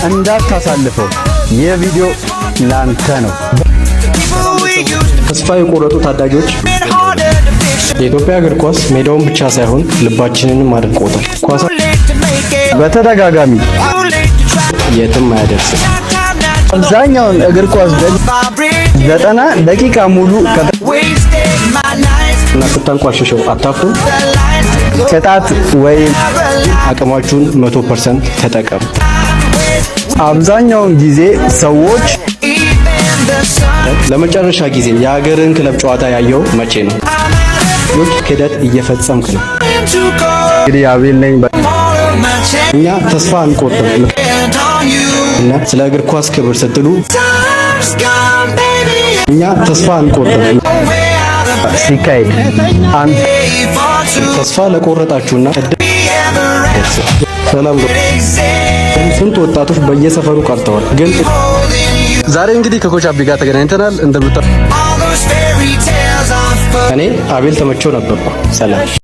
እንዳታሳልፈው። ይህ ቪዲዮ ላንተ ነው። ተስፋ የቆረጡ ታዳጊዎች የኢትዮጵያ እግር ኳስ ሜዳውን ብቻ ሳይሆን ልባችንንም አድርቆታል። ኳስ በተደጋጋሚ የትም አያደርስም። አብዛኛውን እግር ኳስ 90 ደቂቃ ሙሉ እና ስታንቋሽሸው አታፍሩም? ቅጣት ወይም አቅማችሁን 100% ተጠቀሙ። አብዛኛውን ጊዜ ሰዎች ለመጨረሻ ጊዜ የሀገርን ክለብ ጨዋታ ያየው መቼ ነው? ሎክ ክደት እየፈጸምክ ነው። እንግዲህ አቤል ነኝ። እኛ ተስፋ አንቆርጥም እና ስለ እግር ኳስ ክብር ስትሉ እኛ ተስፋ አንቆርጥም ሲካሄድ አንተ ተስፋ ለቆረጣችሁና ሰላም ስንት ወጣቶች በየሰፈሩ ቀርተዋል። ግን ዛሬ እንግዲህ ከኮች አቢ ጋር ተገናኝተናል። እኔ አቤል ተመቸው ነበርኩ። ሰላም